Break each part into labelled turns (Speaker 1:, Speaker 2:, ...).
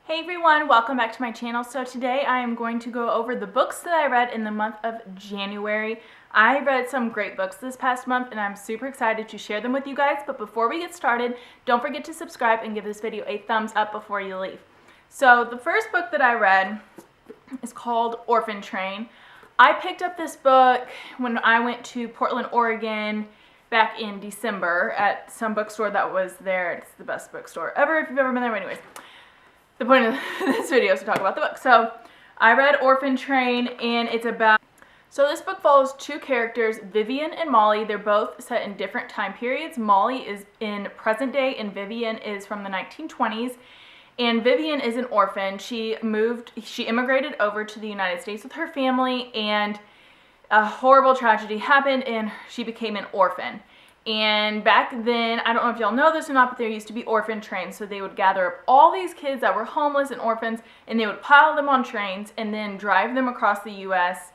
Speaker 1: Hey everyone, welcome back to my channel. So today I am going to go over the books that I read in the month of January. I read some great books this past month and I'm super excited to share them with you guys. But before we get started, don't forget to subscribe and give this video a thumbs up before you leave. So the first book that I read is called Orphan Train. I picked up this book when I went to Portland, Oregon back in December at some bookstore that was there. It's the best bookstore ever if you've ever been there. But anyways, the point of this video is to talk about the book. So I read Orphan Train, and it's about, so this book follows two characters, Vivian and Molly. They're both set in different time periods. Molly is in present day and Vivian is from the 1920s. And Vivian is an orphan. She immigrated over to the United States with her family, and a horrible tragedy happened and she became an orphan. And back then, I don't know if y'all know this or not, but there used to be orphan trains. So they would gather up all these kids that were homeless and orphans, and they would pile them on trains and then drive them across the U.S.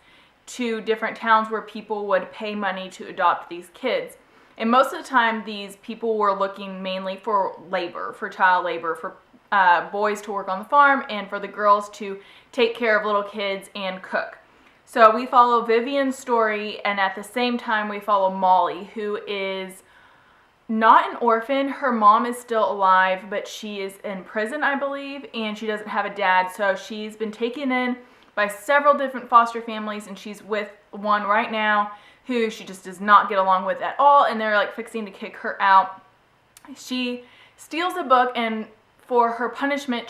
Speaker 1: to different towns where people would pay money to adopt these kids. And most of the time, these people were looking mainly for labor, for child labor, for boys to work on the farm, and for the girls to take care of little kids and cook. So we follow Vivian's story, and at the same time we follow Molly, who is not an orphan. Her mom is still alive, but she is in prison, I believe, and she doesn't have a dad. So she's been taken in by several different foster families, and she's with one right now who she just does not get along with at all, and they're like fixing to kick her out. She steals a book, and for her punishment,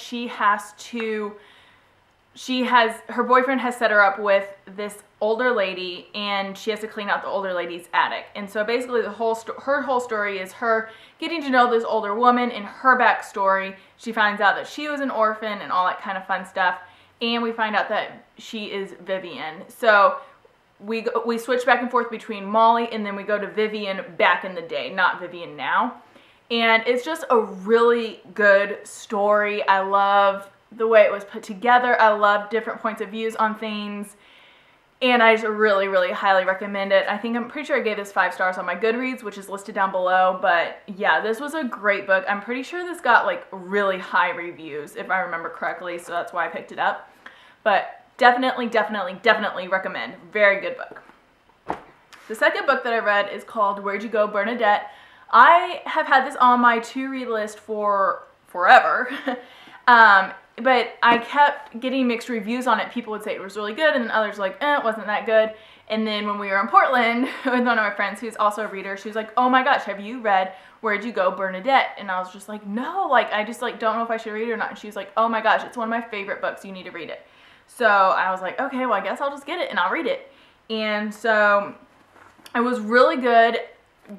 Speaker 1: her boyfriend has set her up with this older lady, and she has to clean out the older lady's attic. And so basically her whole story is her getting to know this older woman and her backstory. She finds out that she was an orphan and all that kind of fun stuff. And we find out that she is Vivian. So we switch back and forth between Molly, and then we go to Vivian back in the day, not Vivian now. And it's just a really good story. I love the way it was put together. I love different points of views on things, and I just really, really highly recommend it. I'm pretty sure I gave this 5 stars on my Goodreads, which is listed down below, but yeah, this was a great book. I'm pretty sure this got like really high reviews, if I remember correctly, so that's why I picked it up. But definitely, definitely, definitely recommend. Very good book. The second book that I read is called Where'd You Go, Bernadette? I have had this on my to-read list for forever. But I kept getting mixed reviews on it. People would say it was really good, and then others were like, it wasn't that good. And then when we were in Portland with one of my friends who's also a reader, she was like, oh my gosh, have you read Where'd You Go, Bernadette? And I was just like, no, like I just like don't know if I should read it or not. And she was like, oh my gosh, it's one of my favorite books. You need to read it. So I was like, okay, well I guess I'll just get it and I'll read it. And so it was really good.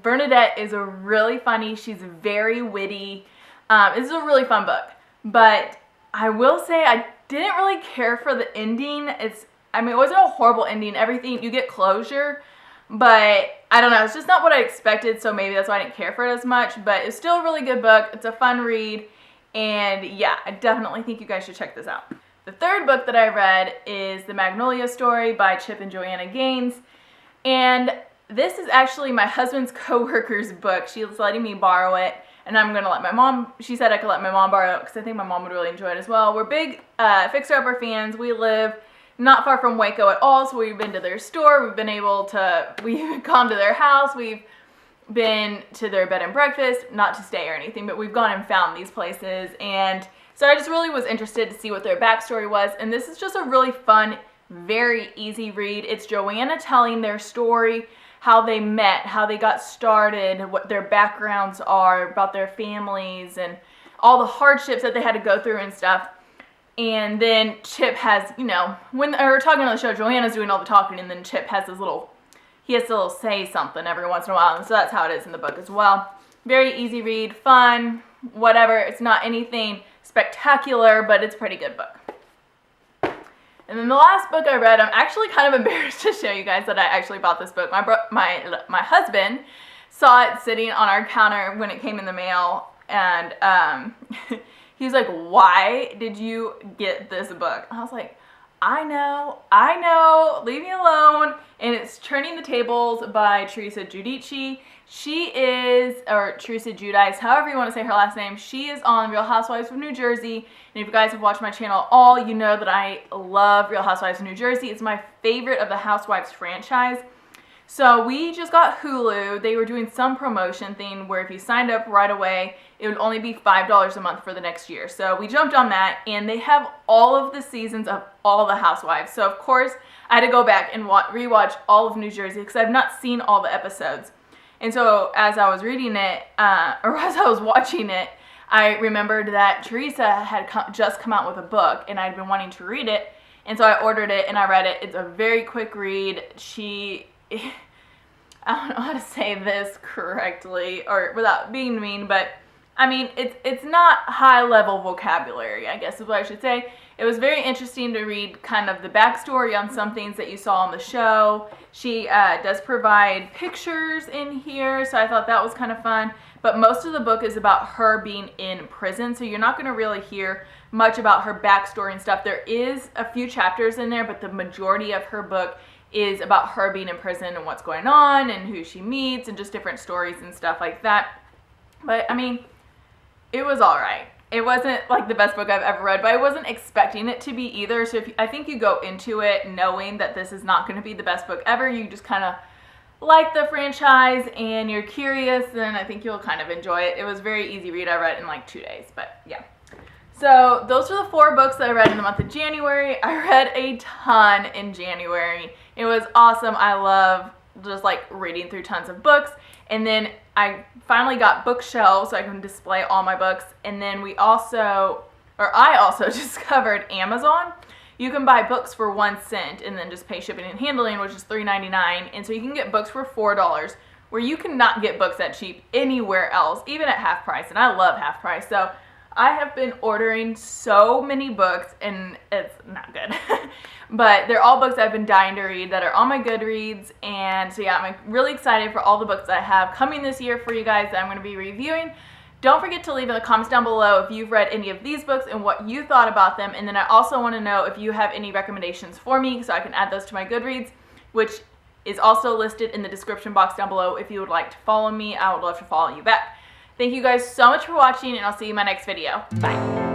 Speaker 1: Bernadette is a really funny. She's very witty. This is a really fun book, but I will say I didn't really care for the ending. It wasn't a horrible ending. Everything, you get closure, but I don't know. It's just not what I expected, so maybe that's why I didn't care for it as much, but it's still a really good book. It's a fun read, and yeah, I definitely think you guys should check this out. The third book that I read is The Magnolia Story by Chip and Joanna Gaines, and this is actually my husband's coworker's book. She was letting me borrow it. And I'm going to let my mom, she said I could let my mom borrow it because I think my mom would really enjoy it as well. We're big Fixer Upper fans. We live not far from Waco at all, so we've been to their store. We've gone to their house. We've been to their bed and breakfast, not to stay or anything, but we've gone and found these places. And so I just really was interested to see what their backstory was. And this is just a really fun, very easy read. It's Joanna telling their story, how they met, how they got started, what their backgrounds are, about their families, and all the hardships that they had to go through and stuff. And then Chip has, when they're talking on the show, Joanna's doing all the talking, and then Chip has he has to say something every once in a while, and so that's how it is in the book as well. Very easy read, fun, whatever. It's not anything spectacular, but it's a pretty good book. And then the last book I read, I'm actually kind of embarrassed to show you guys that I actually bought this book. My husband saw it sitting on our counter when it came in the mail, and he was like, why did you get this book? I was like, I know, leave me alone. And it's Turning the Tables by Teresa Giudice. She is, or Teresa Giudice, however you want to say her last name, she is on Real Housewives of New Jersey. And if you guys have watched my channel at all, you know that I love Real Housewives of New Jersey. It's my favorite of the Housewives franchise. So we just got Hulu. They were doing some promotion thing where if you signed up right away, it would only be $5 a month for the next year. So we jumped on that, and they have all of the seasons of all the Housewives. So of course, I had to go back and rewatch all of New Jersey because I've not seen all the episodes. And so as I was reading it, or as I was watching it, I remembered that Teresa had just come out with a book, and I'd been wanting to read it. And so I ordered it, and I read it. It's a very quick read. I don't know how to say this correctly or without being mean, but I mean, it's not high-level vocabulary, I guess is what I should say. It was very interesting to read kind of the backstory on some things that you saw on the show. She does provide pictures in here, so I thought that was kind of fun. But most of the book is about her being in prison, so you're not going to really hear much about her backstory and stuff. There is a few chapters in there, but the majority of her book is about her being in prison and what's going on and who she meets and just different stories and stuff like that. But, I mean, it was all right. It wasn't like the best book I've ever read, but I wasn't expecting it to be either. So I think you go into it knowing that this is not going to be the best book ever. You just kind of like the franchise and you're curious, then I think you'll kind of enjoy it. It was very easy read. I read it in like 2 days, but yeah. So those are the 4 books that I read in the month of January. I read a ton in January. It was awesome. I love just like reading through tons of books. And then I finally got bookshelves so I can display all my books. And then I also discovered Amazon. You can buy books for 1 cent and then just pay shipping and handling, which is $3.99. And so you can get books for $4, where you cannot get books that cheap anywhere else, even at half price. And I love half price. So I have been ordering so many books, and it's not good. But they're all books I've been dying to read that are on my Goodreads. And so yeah, I'm really excited for all the books that I have coming this year for you guys that I'm going to be reviewing. Don't forget to leave in the comments down below if you've read any of these books and what you thought about them. And then I also want to know if you have any recommendations for me so I can add those to my Goodreads, which is also listed in the description box down below. If you would like to follow me, I would love to follow you back. Thank you guys so much for watching, and I'll see you in my next video. Bye.